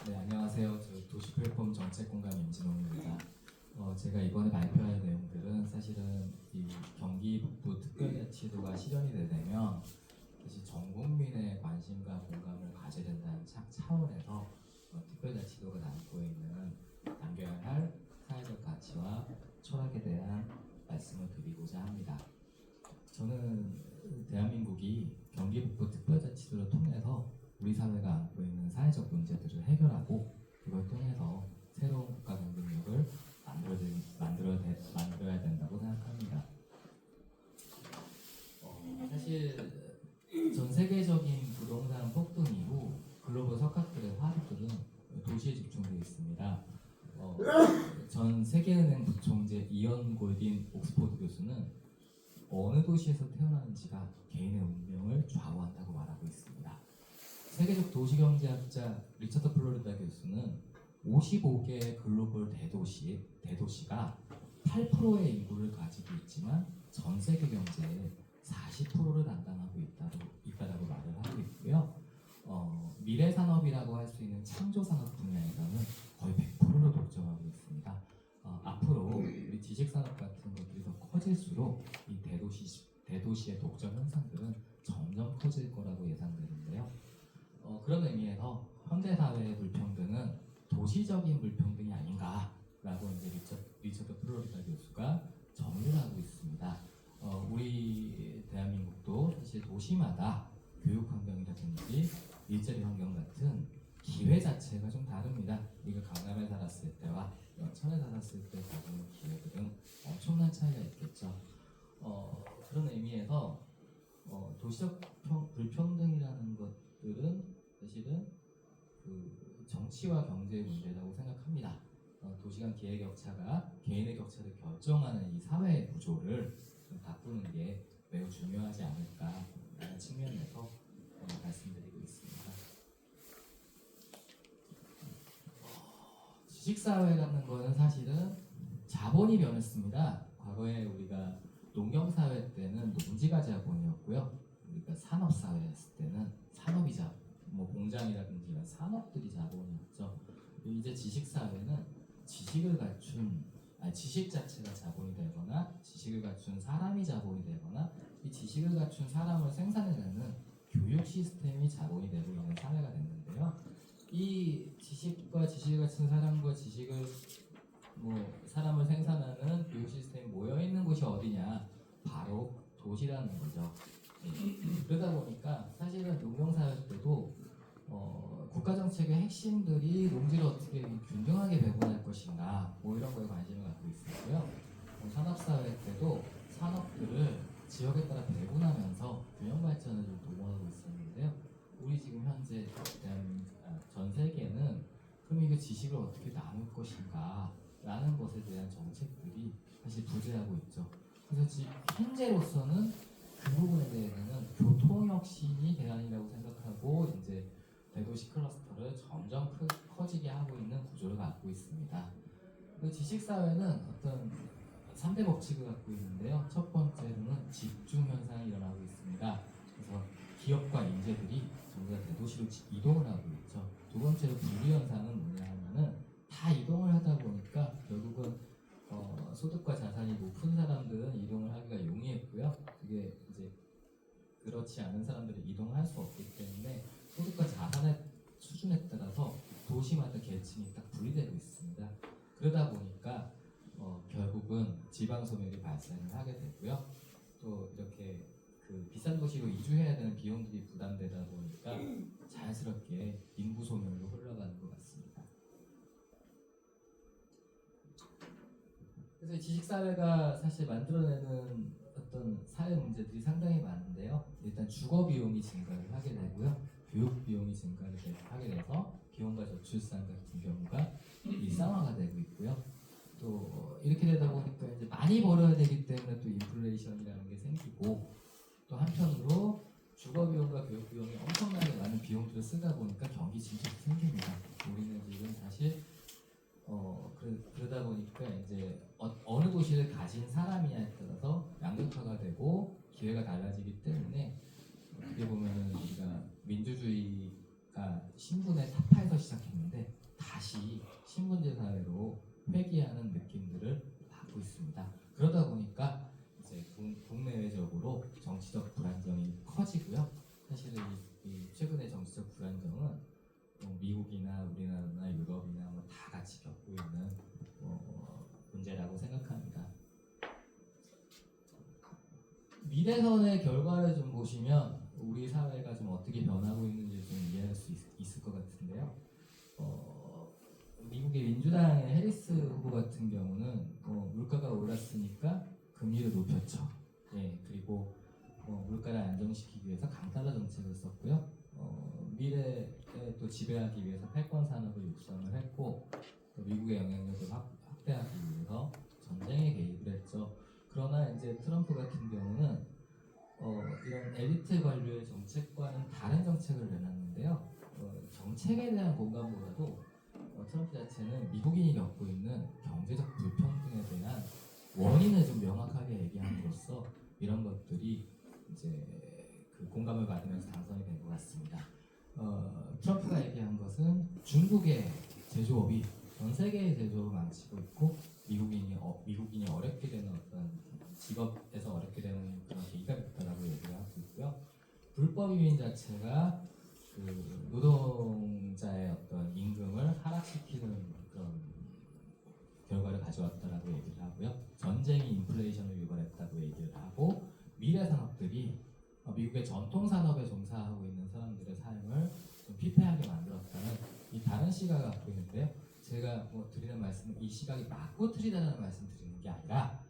네, 안녕하세요. 저 도시플랫폼 정책공감 임진홍입니다. 제가 이번에 발표할 내용들은 사실은 이 경기 북부 특별자치도가 실현이 되면 사실 전 국민의 관심과 공감을 가져야 된다는 차원에서 특별자치도가 담고 있는 남겨야 할 사회적 가치와 철학에 대한 말씀을 드리고자 합니다. 저는 대한민국이 경기 북부 특별자치도를 통해서 우리 사회가 안고 있는 사회적 문제들을 해결하고 그걸 통해서 새로운 국가 경쟁력을 만들어야 된다고 생각합니다. 사실 전 세계적인 부동산 폭등 이후 글로벌 석학들의 화두들은 도시에 집중되어 있습니다. 전 세계은행 부총재 이언 골딘 옥스포드 교수는 어느 도시에서 태어나는지가 개인의 운명을 좌우한다고 말하고 있습니다. 세계적 도시경제학자 리처드 플로리다 교수는 55개의 글로벌 대도시가 8%의 인구를 가지고 있지만 전 세계 경제의 40%를 담당하고 있다라고 말을 하고 있고요. 미래 산업이라고 할 수 있는 창조 산업 분야에서는 거의 100%를 독점하고 있습니다. 앞으로 우리 지식 산업 같은 것들이 더 커질수록 이 대도시의 독점 현상들은 점점 커질 거라고 예상되는데요. 그런 의미에서 현대 사회의 불평등은 도시적인 불평등이 아닌가라고 이제 리처드 플로리다 교수가 정리를 하고 있습니다. 우리 대한민국도 사실 도시마다 교육 환경이라든지 일자리 환경 같은 기회 자체가 좀 다릅니다. 우리가 강남에 살았을 때와 천에 살았을 때 가지는 기회들은 엄청난 차이가 있겠죠. 그런 의미에서 도시적 불평등이라는 것들은 사실은 그 정치와 경제의 문제라고 생각합니다. 도시 간 기회 격차가 개인의 격차를 결정하는 이 사회의 구조를 좀 바꾸는 게 매우 중요하지 않을까라는 측면에서 말씀드리고 있습니다. 지식사회라는 거는 사실은 자본이 변했습니다. 과거에 우리가 농경사회 때는 농지가 자본이었고요. 우리가 산업사회였을 때는 산업이 공장이라든지 이런 산업들이 자본이었죠. 이제 지식사회는 지식 자체가 자본이 되거나 지식을 갖춘 사람이 자본이 되거나 이 지식을 갖춘 사람을 생산해내는 교육 시스템이 자본이 되고 있는 사회가 됐는데요. 이 지식을 갖춘 사람과 사람을 생산하는 교육 시스템이 모여 있는 곳이 어디냐? 바로 도시라는 거죠. 그러다 보니까 사실은 농경사회 때도 국가 정책의 핵심들이 농지를 어떻게 균등하게 배분할 것인가 이런 거에 관심을 갖고 있었고요. 산업사회 때도 산업들을 지역에 따라 배분하면서 균형 발전을 좀 도모하고 있었는데요. 우리 지금 현재 전 세계는 그럼 이거 지식을 어떻게 나눌 것인가 라는 것에 대한 정책들이 사실 부재하고 있죠. 그래서 지금 현재로서는 그 부분에 대해서는 교통혁신이 대안이라고 생각하고 이제 대도시 클러스터를 점점 커지게 하고 있는 구조를 갖고 있습니다. 그 지식사회는 어떤 3대 법칙을 갖고 있는데요. 첫 번째로는 집중 현상이 일어나고 있습니다. 그래서 기업과 인재들이 전부 다 대도시로 이동을 하고 있죠. 두 번째로 분리 현상은 뭐냐 하면은 다 이동을 하다 보니까 결국은 소득과 자산이 높은 사람들은 이동을 하기가 용이했고요. 그게 이제 그렇지 않은 사람들은 이동을 할 수 없기 때문에 소득과 자산의 수준에 따라서 도시마다 계층이 딱 분리되고 있습니다. 그러다 보니까 결국은 지방 소멸이 발생을 하게 되고요. 또 이렇게 그 비싼 도시로 이주해야 되는 비용들이 부담되다 보니까 자연스럽게 인구 소멸로 흘러가는 것 같습니다. 그래서 지식사회가 사실 만들어내는 어떤 사회 문제들이 상당히 많은데요. 일단 주거 비용이 증가를 하게 되고요. 교육 비용이 증가를 하게 돼서 비용과 저출산 같은 경우가 일상화가 되고 있고요. 또 이렇게 되다 보니까 이제 많이 벌어야 되기 때문에 또 인플레이션이라는 게 생기고 또 한편으로 주거 비용과 교육 비용이 엄청나게 많은 비용들을 쓰다 보니까 경기 침체도 생깁니다. 우리는 지금 사실 그러다 보니까 이제 어느 도시를 가진 사람이냐에 따라서 양극화가 되고 기회가 달라지기 때문에 어떻게 보면은 우리가 민주주의가 신분의 편파에서 시작했는데 다시 신분제 사회로 회귀하는 느낌들을 받고 있습니다. 그러다 보니까 이제 국내외적으로 정치적 불안정이 커지고요. 사실은 이 최근의 정치적 불안정은 미국이나 우리나라나 유럽이나 뭐 다 같이 겪고 있는 문제라고 생각합니다. 미래선의 결과를 좀 보시면 우리 사회가 좀 어떻게 변하고 있는지 좀 이해할 수 있을 것 같은데요. 미국의 민주당의 해리스 후보 같은 경우는 물가가 올랐으니까 금리를 높였죠. 예, 그리고 물가를 안정시키기 위해서 강달러 정책을 썼고요. 미래에 또 지배하기 위해서 패권 산업을 육성을 했고 또 미국의 영향력을 확대하기 위해서 전쟁에 개입을 했죠. 그러나 이제 트럼프 같은 경우는 이런 엘리트 관료의 정책과는 다른 정책을 내놨는데요. 정책에 대한 공감보다도 트럼프 자체는 미국인이 겪고 있는 경제적 불평등에 대한 원인을 좀 명확하게 얘기함으로써 이런 것들이 이제 그 공감을 받으면서 당선이 된 것 같습니다. 트럼프가 얘기한 것은 중국의 제조업이 전 세계의 제조업을 망치고 있고 미국인이 어렵게 되는 어떤 직업에서 어렵게 되는 그런 계기가 됐다라고 얘기를 하고 있고요. 불법 이민 자체가 그 노동자의 어떤 임금을 하락시키는 그런 결과를 가져왔다라고 얘기를 하고요. 전쟁이 인플레이션을 유발했다고 얘기를 하고 미래 산업들이 미국의 전통 산업에 종사하고 있는 사람들의 삶을 좀 피폐하게 만들었다는 이 다른 시각을 갖고 있는데요. 제가 드리는 말씀은 이 시각이 맞고 틀리다는 말씀 드리는 게 아니라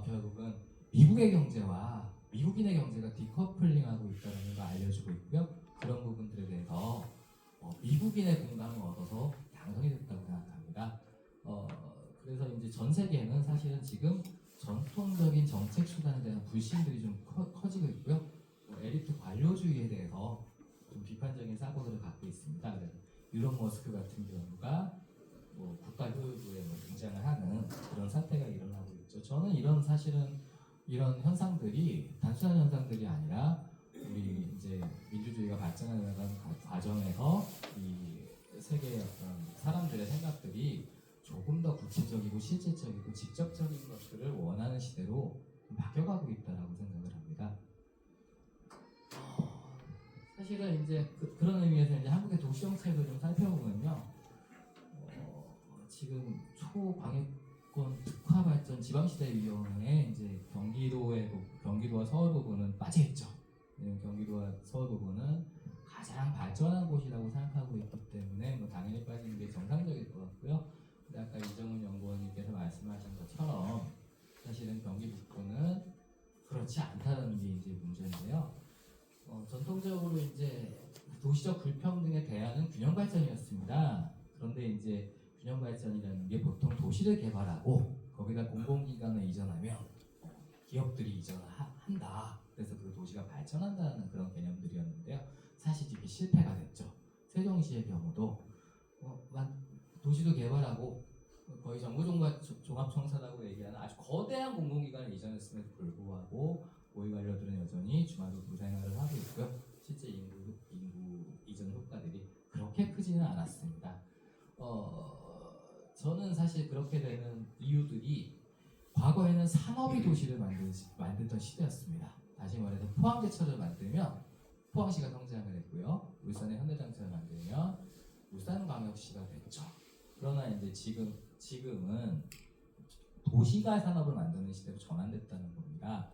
결국은 미국의 경제와 미국인의 경제가 디커플링하고 있다는 걸 알려주고 있고요. 그런 부분들에 대해서 미국인의 공감을 얻어서 당선이 됐다고 생각합니다. 그래서 이제 전 세계는 사실은 지금 전통적인 정책 수단에 대한 불신들이 좀 커지고 있고요. 엘리트 관료주의에 대해서 좀 비판적인 사고들을 갖고 있습니다. 그래서 일론 머스크 같은 경우가 국가 효율부에 등장을 하는 그런 사태가 일어나고 있죠. 저는 사실은 이런 현상들이 단순한 현상들이 아니라 우리 이제 민주주의가 발전해 나가는 과정에서 이 세계의 어떤 사람들의 생각들이 조금 더 구체적이고 실질적이고 직접적인 것들을 원하는 시대로 바뀌어가고 있다라고 생각을 합니다. 사실은 이제 그런 의미에서 이제 한국의 도시 정책을 좀 살펴보면요, 지금 초광역권 특화발전 지방시대위원회에 이제 경기도와 서울 부분은 빠져 있죠. 경기도와 서울 부분은 가장 발전한 곳이라고 생각하고 있기 때문에 당연히 빠지는 게 정상적일 것 같고요. 근데 아까 이정훈 연구원님께서 말씀하신 것처럼 사실은 경기 북부는 그렇지 않다는 게 이제 문제인데요. 전통적으로 이제 도시적 불평등에 대한 균형 발전이었습니다. 그런데 이제 균형 발전이라는 게 보통 도시를 개발하고 거기다 공공기관을 이전하면 기업들이 이전을 한다. 그래서 그 도시가 발전한다는 그런 개념들이었는데요. 사실 이게 실패가 됐죠. 세종시의 경우도 도시도 개발하고 거의 정부종합청사라고 얘기하는 아주 거대한 공공기관을 이전했음에도 불구하고 고위 관료들은 여전히 주말도 부생활을 하고 있고요. 실제 인구 이전 효과들이 그렇게 크지는 않았습니다. 저는 사실 그렇게 되는 이유들이 과거에는 산업이 도시를 만들던 시대였습니다. 다시 말해서 포항제철을 만들면 포항시가 성장을 했고요. 울산에 현대장철을 만들면 울산광역시가 됐죠. 그러나 이제 지금은 도시가 산업을 만드는 시대로 전환됐다는 겁니다.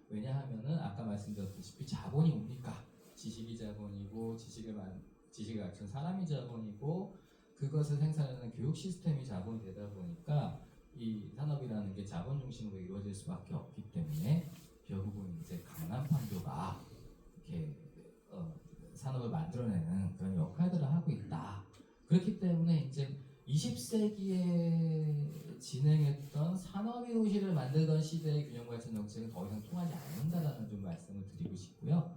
왜냐하면은 아까 말씀드렸다시피 자본이 뭡니까? 지식이 자본이고 지식을 갖춘 사람이 자본이고 그것을 생산하는 교육 시스템이 자본이 되다 보니까 이 산업이라는 게 자본 중심으로 이루어질 수밖에 없기 때문에 결국은 이제 강남판교가 이렇게 산업을 만들어내는 그런 역할들을 하고 있다. 그렇기 때문에 이제 20세기에 진행했던 산업이 도시를 만들던 시대의 균형발전 정책은 더 이상 통하지 않는다라는 좀 말씀을 드리고 싶고요.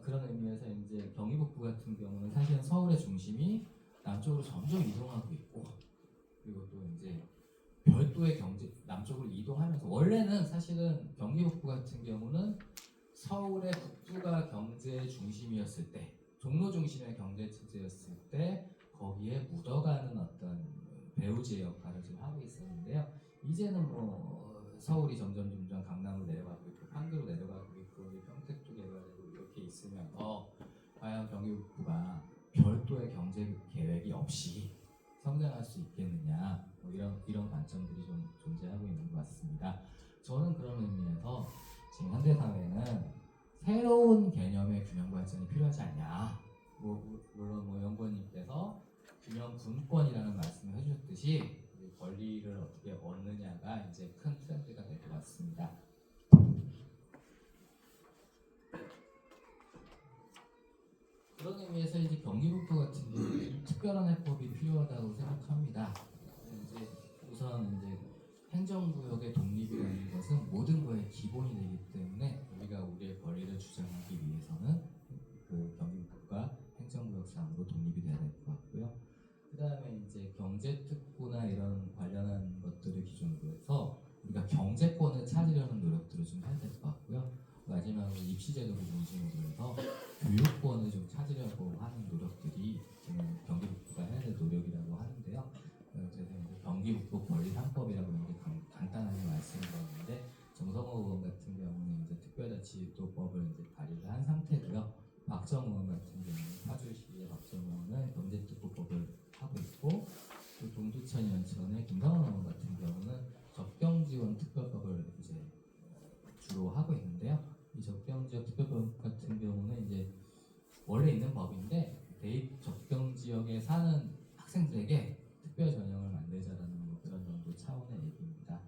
그런 의미에서 이제 경기 북부 같은 경우는 사실은 서울의 중심이 남쪽으로 점점 이동하고 있고 그리고 또 이제 별도의 남쪽으로 이동하면서 원래는 사실은 경기 북부 같은 경우는 서울의 북부가 경제의 중심이었을 때 종로 중심의 경제 체제였을 때 거기에 묻어가는 어떤 배후지의 역할을 좀 하고 있었는데요. 이제는 뭐 서울이 점점 강남으로 내려가고 있고 판교로 내려가고 있고 평택도 개발되고 이렇게 있으면서 과연 경기북부가 별도의 경제 계획이 없이 성장할 수 있겠느냐, 뭐 이런 관점들이 좀 존재하고 있는 것 같습니다. 저는 그런 의미에서 지금 현대 사회는 새로운 개념의 균형 발전이 필요하지 않냐. 물론 연구원님께서 균형 분권이라는 말씀을 해주셨듯이 권리를 어떻게 얻느냐가 이제 큰 트렌드가 될 것 같습니다. 그런 의미에서 이제 경기북부 같은 경우는 특별한 해법이 필요하다고 생각합니다. 이제 우선 이제 행정구역의 독립이라는 것은 모든 거의 기본이 되기 때문에 우리가 우리의 권리를 주장하기 위해서는 그 경기북부가 행정구역상으로 독립이 돼야 될 것 같고요. 그 다음에 이제 경제특구나 이런 관련한 것들을 기준으로 해서 우리가 경제권을 찾으려는 노력들을 좀 해야 될 것 같고요. 마지막으로 입시제도를 중심으로 해서 교육권을 좀 찾으려고 하는 노력들이 저는 경기북부가 해야 될 노력이라고 하는데요. 그래서 이제 경기북부 권리 3법이라고 이렇게 간단하게 말씀드렸는데 정성호 의원 같은 경우는 이제 특별자치도법을 이제 발의를 한 상태고요. 박정우 의원 같은 경우는 파주시의 박정우 의원은 경제특구법을 하고 있고, 또 동두천 연천의 김강원 의원 같은 경우는 적경지원 특별법을 이제 주로 하고 있는데요. 이 적경지역 특별법 같은 경우는 이제 원래 있는 법인데 대입 적경지역에 사는 학생들에게 특별 전형을 만들자라는 뭐 그런 정도 차원의 얘기입니다.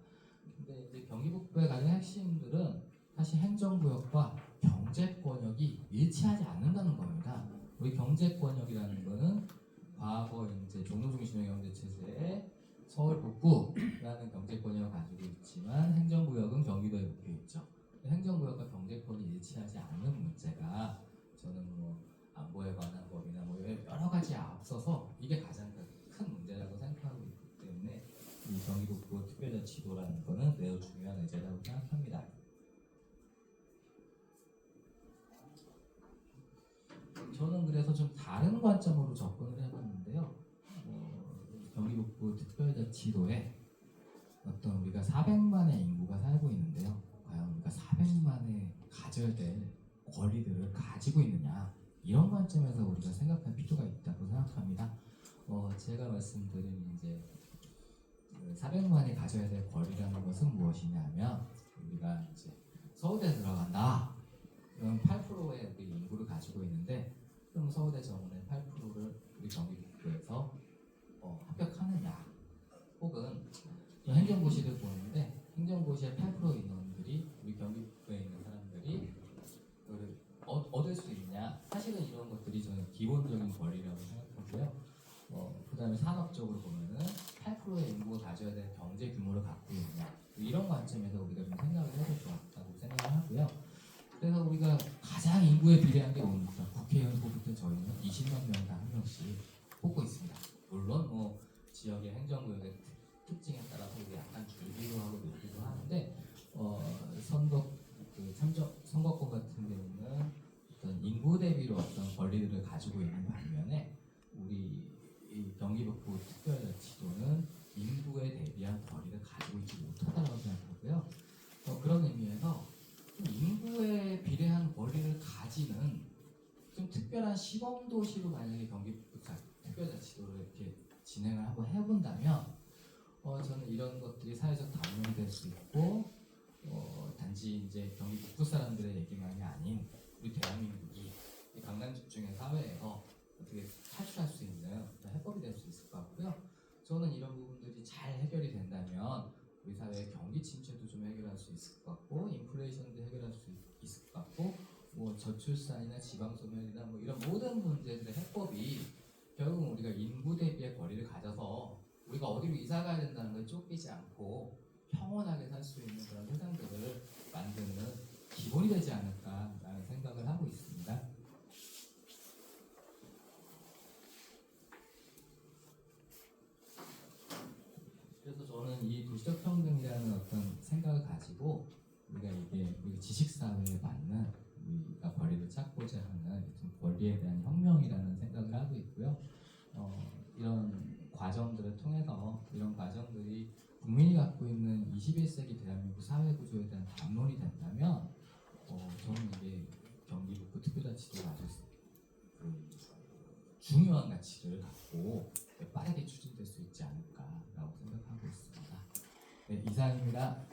근데 이제 경기북부의 가장 핵심들은 사실 행정구역과 경제권역이 일치하지 않는다는 겁니다. 우리 경제권역이라는 거는 과거 이제 종로 중심의 경제 체제에 서울 북부라는 경제권역을 가지고 있지만 행정구역은 경기도에 묶여 있죠. 행정구역과 경제권이 일치하지 않는 문제가 저는 뭐 안보에 관한 법이나 뭐 여러 가지에 앞서서 이게 가장 큰 문제라고 생각하고 있기 때문에 이 경기북부 특별자치도라는 거는 매우 중요한 의제라고 생각합니다. 저는 그래서 좀 다른 관점으로 접근을 해봤는데요. 경기북부 특별자치도에 어떤 우리가 400만의 인구가 살고 있는데요. 과연 우리가 400만의 가져야 될 권리들을 가지고 있느냐, 이런 관점에서 우리가 생각할 필요가 있다고 생각합니다. 제가 말씀드린 이제 400만이 가져야 될 권리라는 것은 무엇이냐면, 우리가 이제 서울대 들어간다. 그럼 8%의 우리 인구를 가지고 있는데, 그럼 서울대 정원의 8%를 우리 경기북부에서 합격하느냐, 혹은 행정고시를 보는데 행정고시의 8% 인원들이 우리 경기북부에 있는 사람들이 얻을 수 있냐. 사실은 이런 것들이 저는 기본적인 권리라고 생각하고요. 그 다음에 산업적으로 보면은 8%의 인구가 가져야 될 경제 규모를 갖고 있느냐, 이런 관점에서 우리가 좀 생각을 해볼 것 같다고 생각을 하고요. 그래서 우리가 가장 인구에 비례한 게 뭡니까? 국회의원 뽑을 때 저희는 20만 명당 한 명씩 뽑고 있습니다. 물론 뭐 지역의 행정구역의 특징에 따라서 우리 약간 줄기도 하고 늘기도 하는데, 선거권 같은 경우는 어떤 인구 대비로 어떤 권리들을 가지고 있는 반면에 우리 이 경기북부 특별자치도는 인구에 대비한 권리를 가지고 있지 못하다고 생각하고요. 그런 의미에서 좀 인구에 비례한 권리를 가지는 좀 특별한 시범도시로 만약에 경기북부 특별자치도를 이렇게 진행을 한번 해본다면, 저는 이런 것들이 사회적 담론이 될 수 있고, 단지 이제 경기 북부 사람들의 얘기만이 아닌 우리 대한민국이 이 강남 집중의 사회에서 어떻게 탈출할 수 있는 해법이 될 수 있을 것 같고요. 저는 이런 부분들이 잘 해결이 된다면 우리 사회의 경기 침체도 좀 해결할 수 있을 것 같고, 인플레이션도 해결할 수 있을 것 같고, 뭐 저출산이나 지방소멸이나 뭐 이런 모든 문제들의 해법이 결국은 우리가 인구 대비의 권리를 가져서 우리가 어디로 이사 가야 된다는 걸 쫓기지 않고 평온하게 살 수 있는 그런 세상들을 만드는 기본이 되지 않을까라는 생각을 하고 있습니다. 그래서 저는 이 도시적 평등이라는 어떤 생각을 가지고 우리가 이게 우리 지식사회에 맞는 우리가 권리를 찾고자 하는 좀 권리에 대한 혁명이라는 생각을 하고 있고요. 이런 과정들을 통해서 이런 과정들이 국민이 갖고 있는 21세기 대한민국 사회 구조에 대한 담론이 된다면 저는 이게 경기북부 특별자치도가 아주 중요한 가치를 갖고 빠르게 추진될 수 있지 않을까라고 생각하고 있습니다. 네, 이상입니다.